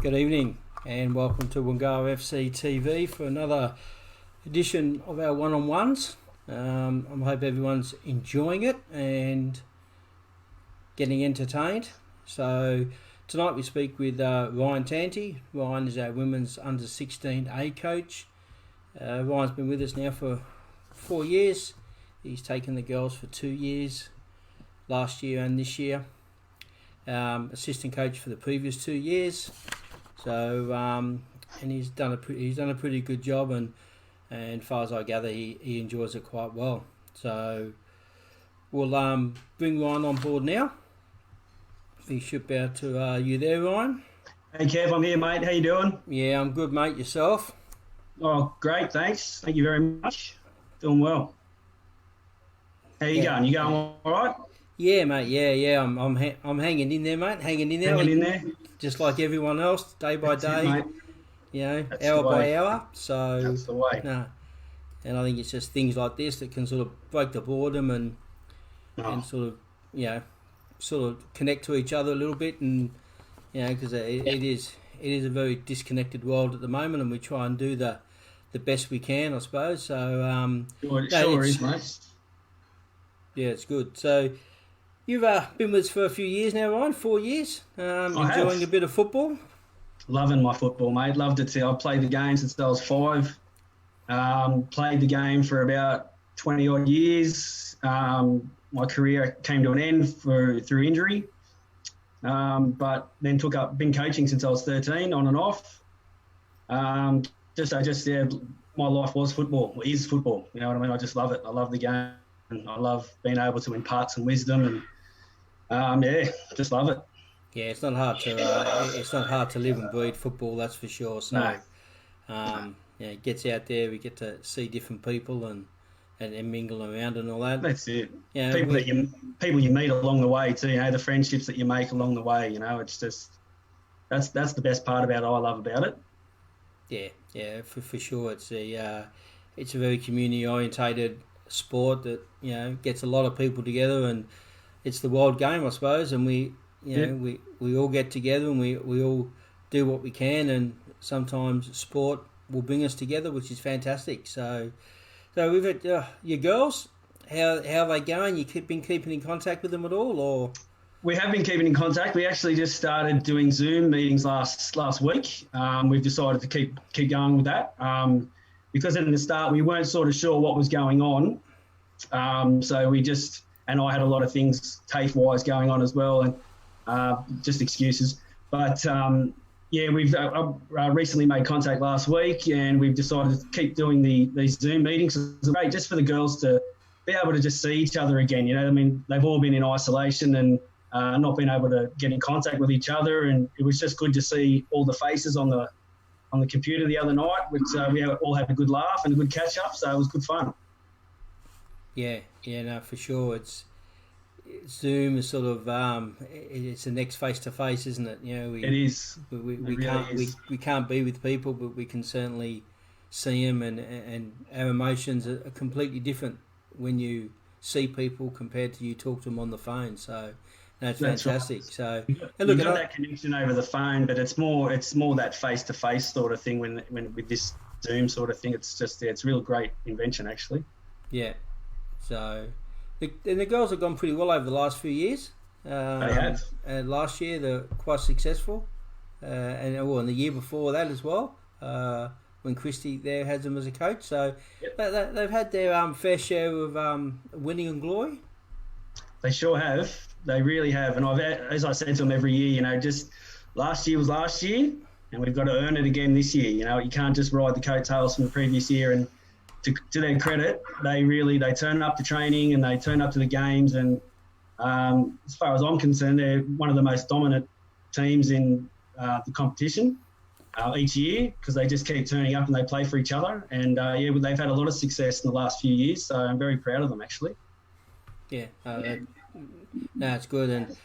Good evening and welcome to Woongarrah FC TV for another edition of our one-on-ones. I hope everyone's enjoying it and getting entertained. So tonight we speak with Ryan Tanti. Ryan is our women's under-16A coach. Ryan's been with us now for 4 years. He's taken the girls for 2 years, last year and this year. Assistant coach for the previous 2 years. So and he's done a pretty good job, and as far as I gather, he enjoys it quite well. So we'll bring Ryan on board now. We should be able to. You there, Ryan? Hey Kev, I'm here, mate. How you doing? Yeah, I'm good, mate. Yourself? Oh, great, thanks. Thank you very much. Doing well. How you going? You going all right? Yeah, mate. Yeah. I'm hanging in there, mate. Hanging in there. Just like everyone else, day by day. That's hour by hour. So that's the way. No. And I think it's just things like this that can sort of break the boredom and sort of connect to each other a little bit, and because it is a very disconnected world at the moment, and we try and do the best we can, I suppose. So Sure is, mate. Yeah, it's good. So you've been with us for a few years now, Ryan. 4 years. Enjoying a bit of football. Loving my football, mate. Loved it. I've played the game since I was 5. Played the game for about 20 odd years. My career came to an end through injury, but then been coaching since I was 13, on and off. My life was football, is football. You know what I mean? I just love it. I love the game, and I love being able to impart some wisdom, and just love it. Yeah, it's not hard to live and breathe football, that's for sure. So, No. It gets out there. We get to see different people and mingle around and all that. That's it. Yeah, people you meet along the way too. The friendships that you make along the way. It's just that's the best part about it. I love about it. Yeah, for sure. It's a very community orientated sport that gets a lot of people together, and it's the wild game, I suppose. And we all get together and we all do what we can, and sometimes sport will bring us together, which is fantastic. So we've had your girls. How are they going? Been keeping in contact with them at all, or? We have been keeping in contact. We actually just started doing Zoom meetings last week. We've decided to keep going with that because in the start we weren't sort of sure what was going on. So and I had a lot of things TAFE-wise going on as well, and just excuses. But we've recently made contact last week, and we've decided to keep doing these Zoom meetings. It's great just for the girls to be able to just see each other again. They've all been in isolation and not been able to get in contact with each other, and it was just good to see all the faces on the computer the other night, which we all had a good laugh and a good catch up, so it was good fun. Yeah, no, for sure. It's Zoom is sort of it's the next face to face, isn't it? It is. We can't be with people, but we can certainly see them, and our emotions are completely different when you see people compared to you talk to them on the phone. So that's fantastic. Right. So you've got that connection over the phone, but it's more that face to face sort of thing when with this Zoom sort of thing. It's just it's a real great invention actually. Yeah. So the girls have gone pretty well over the last few years. They have. Last year they're quite successful, and the year before that as well. When Christy there has them as a coach, so they've had their fair share of winning and glory. They sure have. They really have. And as I said to them every year, just last year was last year, and we've got to earn it again this year. You can't just ride the coattails from the previous year. And to their credit, they turn up to training and they turn up to the games. And as far as I'm concerned, they're one of the most dominant teams in the competition each year, because they just keep turning up and they play for each other. And they've had a lot of success in the last few years, so I'm very proud of them actually. Yeah, it's good, and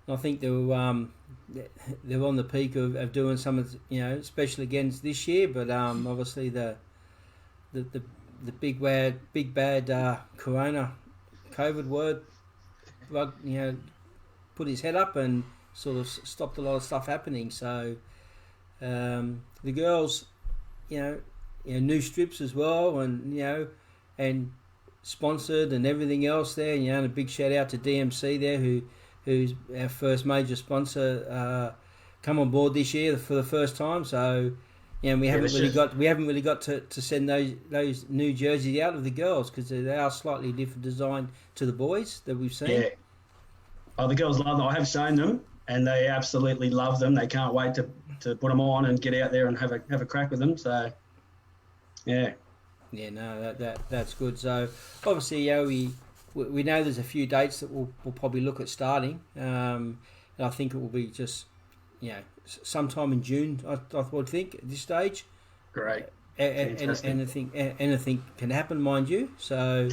I think they're on the peak of doing some of special against this year, but obviously the big bad Corona COVID word put his head up and sort of stopped a lot of stuff happening. So The girls, new strips as well, and sponsored and everything else there. And a big shout out to DMC there, who's our first major sponsor, come on board this year for the first time. So, we haven't really got to send those new jerseys out of the girls, because they are slightly different design to the boys that we've seen. Yeah. Oh, the girls love them. I have shown them, and they absolutely love them. They can't wait to put them on and get out there and have a crack with them. So, yeah. Yeah, no, that's good. So, obviously, we know there's a few dates that we'll probably look at starting. And I think it will be just, sometime in June, I would think, at this stage. Great. Anything can happen, mind you. So,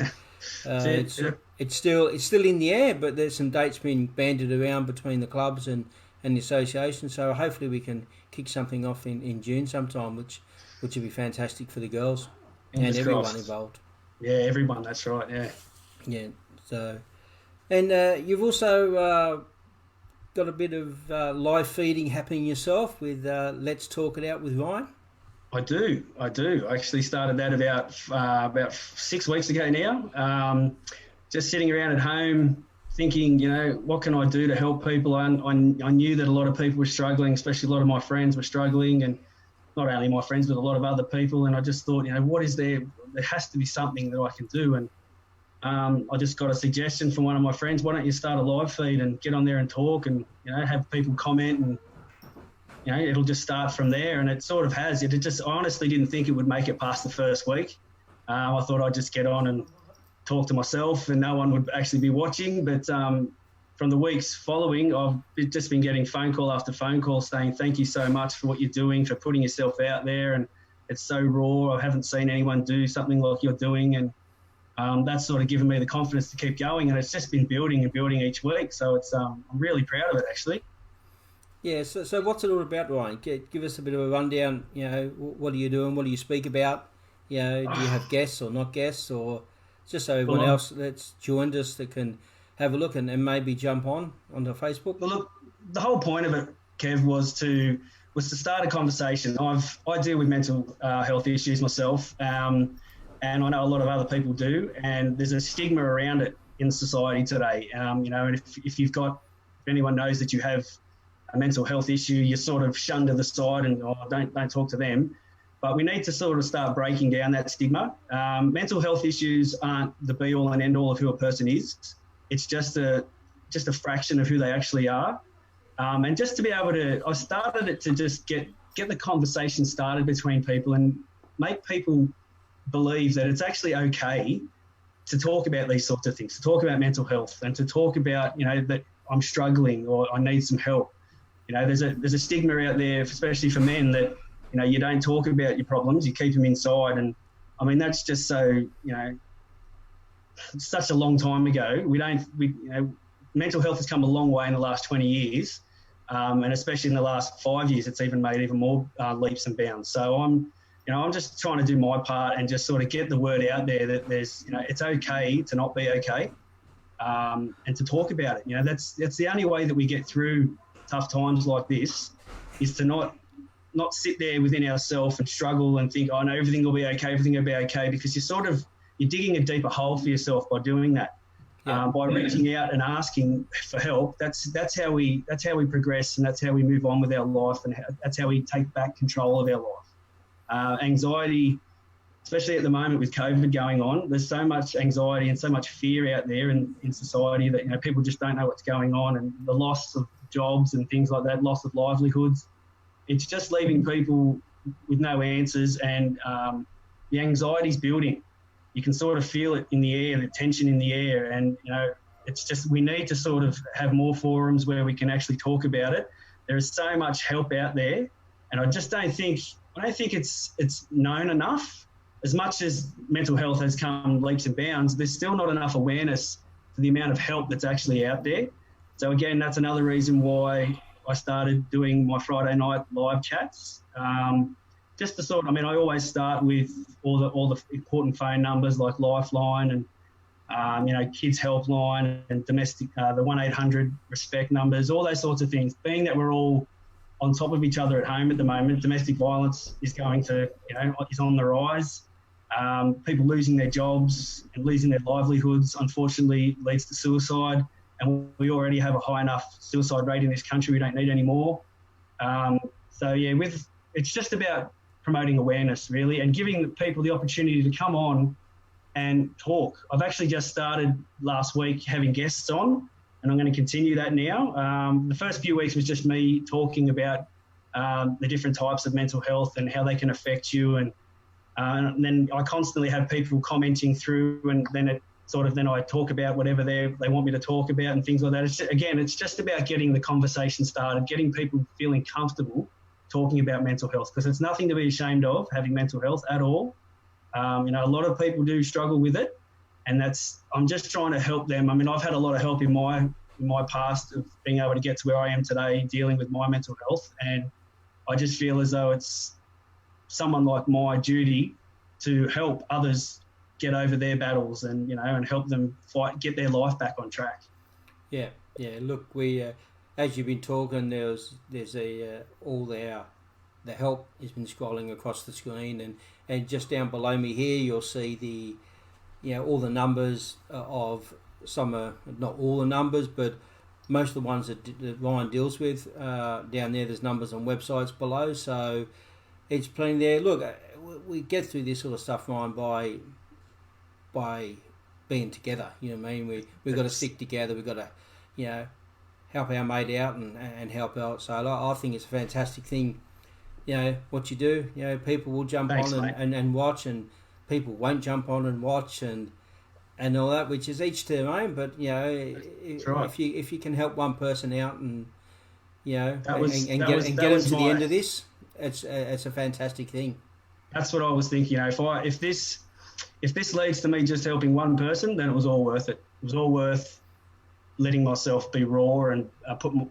it's still in the air, but there's some dates being bandied around between the clubs and the association. So hopefully we can kick something off in June sometime, which would be fantastic for the girls and everyone involved. Yeah, everyone. That's right. Yeah. Yeah. So, and you've also got a bit of live feeding happening yourself with Let's Talk It Out with Ryan. I do. I actually started that about 6 weeks ago now. Just sitting around at home thinking, what can I do to help people? I knew that a lot of people were struggling, especially a lot of my friends were struggling, and not only my friends, but a lot of other people. And I just thought, what is there? There has to be something that I can do. And I just got a suggestion from one of my friends. Why don't you start a live feed and get on there and talk and, have people comment, and it'll just start from there. And it sort of has. I honestly didn't think it would make it past the first week. I thought I'd just get on and talk to myself and no one would actually be watching. But from the weeks following, I've just been getting phone call after phone call saying, thank you so much for what you're doing, for putting yourself out there. And it's so raw. I haven't seen anyone do something like you're doing. And that's sort of given me the confidence to keep going. And it's just been building and building each week. So it's I'm really proud of it, actually. Yeah, so what's it all about, Ryan? Give us a bit of a rundown. What are you doing? What do you speak about? Do you have guests or not guests, or just so everyone else that's joined us that can have a look and maybe jump onto Facebook? Well, look, the whole point of it, Kev, was to start a conversation. I deal with mental health issues myself, and I know a lot of other people do, and there's a stigma around it in society today. And if anyone knows that you have a mental health issue, you're sort of shunned to the side and don't talk to them. But we need to sort of start breaking down that stigma. Mental health issues aren't the be all and end all of who a person is. It's just a fraction of who they actually are. And just to be able to, I started it to just get the conversation started between people and make people believe that it's actually okay to talk about these sorts of things, to talk about mental health and to talk about, that I'm struggling or I need some help. There's a stigma out there, especially for men, that, you don't talk about your problems, you keep them inside. And I mean, that's just so, it's such a long time ago. Mental health has come a long way in the last 20 years. And especially in the last 5 years, it's even made even more leaps and bounds. So I'm just trying to do my part and just sort of get the word out there that there's, it's okay to not be okay, and to talk about it. That's the only way that we get through tough times like this, is to not sit there within ourselves and struggle and think, oh no, everything will be okay, because you're digging a deeper hole for yourself by doing that. By reaching out and asking for help. That's how we progress, and that's how we move on with our life, and that's how we take back control of our life. Anxiety, especially at the moment with COVID going on, there's so much anxiety and so much fear out there in society that people just don't know what's going on, and the loss of jobs and things like that, loss of livelihoods. It's just leaving people with no answers, and the anxiety's building. You can sort of feel it in the air, the tension in the air, and it's just, we need to sort of have more forums where we can actually talk about it. There is so much help out there, and I don't think it's known enough. As much as mental health has come leaps and bounds, there's still not enough awareness for the amount of help that's actually out there. So again, that's another reason why I started doing my Friday night live chats. Just to I always start with all the important phone numbers like Lifeline and Kids Helpline and domestic, the 1-800 respect numbers, all those sorts of things. Being that we're all on top of each other at home at the moment. Domestic violence is is on the rise. People losing their jobs and losing their livelihoods, unfortunately, leads to suicide. And we already have a high enough suicide rate in this country. We don't need any more. It's just about promoting awareness, really, and giving people the opportunity to come on and talk. I've actually just started last week having guests on, and I'm going to continue that now. The first few weeks was just me talking about the different types of mental health and how they can affect you. And then I constantly have people commenting through, and then I talk about whatever they want me to talk about and things like that. It's just about getting the conversation started, getting people feeling comfortable talking about mental health, because it's nothing to be ashamed of, having mental health at all. A lot of people do struggle with it, and I'm just trying to help them. I mean, I've had a lot of help in my past of being able to get to where I am today, dealing with my mental health, and I just feel as though it's someone like my duty to help others get over their battles and help them get their life back on track. Yeah. Look, we as you've been talking, there's the help has been scrolling across the screen, and just down below me here you'll see all the numbers of some are not all the numbers, but most of the ones that Ryan deals with. Down there, there's numbers on websites below, so it's plenty there. Look, we get through this sort of stuff, Ryan, by being together. You know what I mean? We've got to stick together. We've got to help our mate out and help out. So I think it's a fantastic thing. What you do. People will jump on and watch, and people won't jump on and watch and all that, which is each to their own. But if you can help one person out and get them to the end of this, it's a fantastic thing. That's what I was thinking. If this leads to me just helping one person, then it was all worth it. It was all worth letting myself be raw and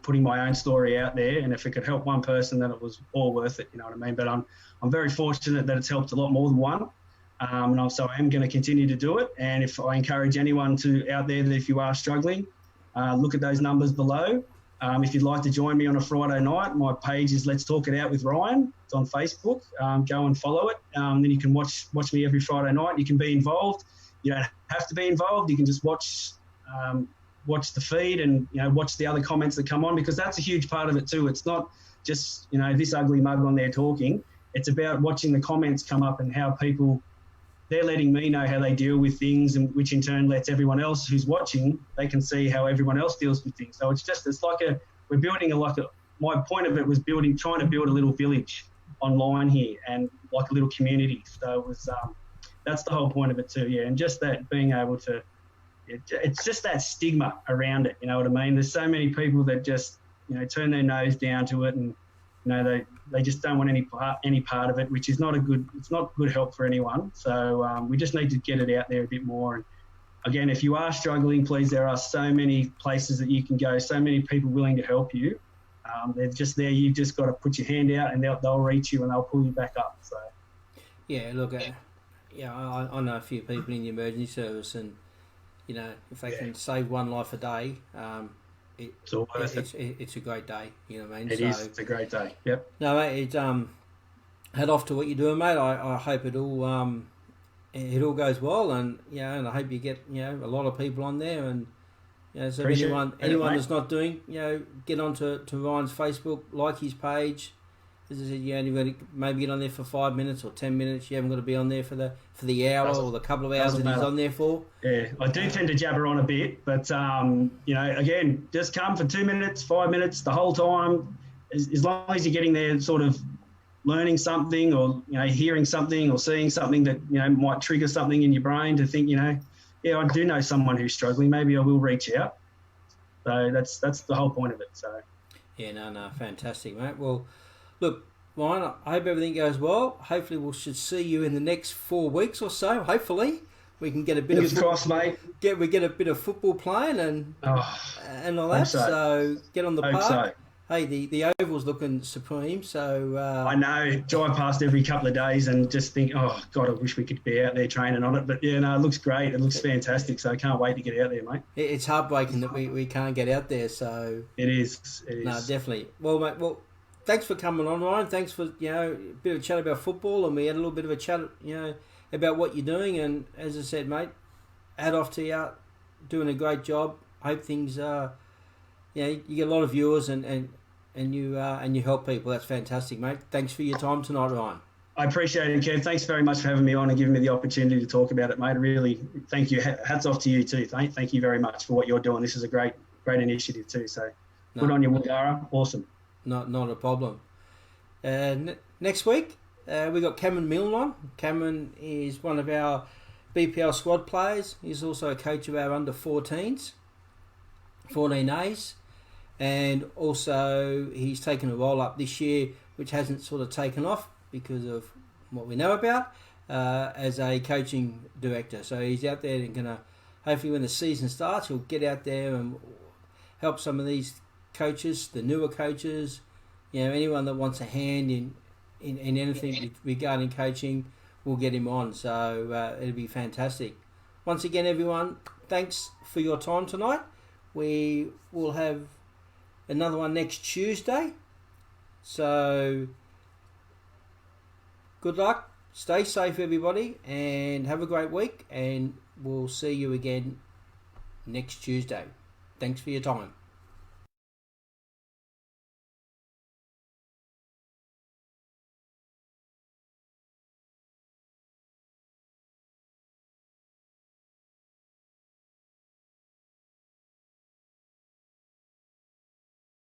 putting my own story out there. And if it could help one person, then it was all worth it. You know what I mean? But I'm very fortunate that it's helped a lot more than one. So I am going to continue to do it. And if I encourage anyone out there that if you are struggling, look at those numbers below. If you'd like to join me on a Friday night, my page is Let's Talk It Out with Ryan. It's on Facebook. Go and follow it. Then you can watch me every Friday night. You can be involved. You don't have to be involved. You can just watch the feed and watch the other comments that come on, because that's a huge part of it too. It's not just this ugly mug on there talking. It's about watching the comments come up and how they're letting me know how they deal with things, and which in turn lets everyone else who's watching, they can see how everyone else deals with things. So we're building my point of it was trying to build a little village online here and like a little community. So it was that's the whole point of it too. Yeah, and just that being able to. It's just that stigma around it, you know what I mean? There's so many people that just, turn their nose down to it, and they just don't want any part of it, which is not good help for anyone. So we just need to get it out there a bit more. And again, if you are struggling, please, there are so many places that you can go, so many people willing to help you. They're just there. You've just got to put your hand out, and they'll reach you and they'll pull you back up. So yeah, look, I know a few people in the emergency service, and if they can save one life a day, it's all worth it. It's a great day. You know what I mean? It is. It's a great day. Yep. No, mate. Head off to what you're doing, mate. I hope it all goes well, and and I hope you get a lot of people on there, and so anyone that's not doing, get onto Ryan's Facebook, like his page. As I said, you only got to maybe get on there for 5 minutes or 10 minutes. You haven't got to be on there for the hour or the couple of hours that he's on there for. Yeah, I do tend to jabber on a bit, but again, just come for 2 minutes, 5 minutes, the whole time. As long as you're getting there, sort of learning something, or hearing something, or seeing something that might trigger something in your brain to think, I do know someone who's struggling. Maybe I will reach out. So that's the whole point of it. So yeah, no, fantastic, mate. Well. Look, Ryan, I hope everything goes well. Hopefully we should see you in the next 4 weeks or so. Hopefully we can get a bit mate. Get a bit of football playing and all that. So get on the park. So. Hey, the oval's looking supreme. So I know. Drive past every couple of days and just think, oh God, I wish we could be out there training on it. But it looks great. It looks fantastic. So I can't wait to get out there, mate. It's heartbreaking that we can't get out there. So it is. No, definitely. Well, mate. Well. thanks for coming on, Ryan. Thanks for a bit of a chat about football, and we had a little bit of a chat about what you're doing. And as I said, mate, hat off to you, doing a great job. Hope things you get a lot of viewers and you help people. That's fantastic, mate. Thanks for your time tonight, Ryan. I appreciate it, Kev. Thanks very much for having me on and giving me the opportunity to talk about it, mate. Really, thank you. Hats off to you too. Thank you very much for what you're doing. This is a great initiative too. So good on you, Woongarrah. Awesome. Not a problem. Next week, we got Cameron Milne on. Cameron is one of our BPL squad players. He's also a coach of our under 14s, 14As, and also he's taken a role up this year, which hasn't sort of taken off because of what we know about, as a coaching director. So he's out there and going to, hopefully when the season starts, he'll get out there and help some of these coaches, the newer coaches, anyone that wants a hand in anything regarding coaching, we'll get him on. So it'll be fantastic. Once again, everyone, thanks for your time tonight. We will have another one next Tuesday. So good luck, stay safe everybody, and have a great week, and we'll see you again next Tuesday. Thanks for your time.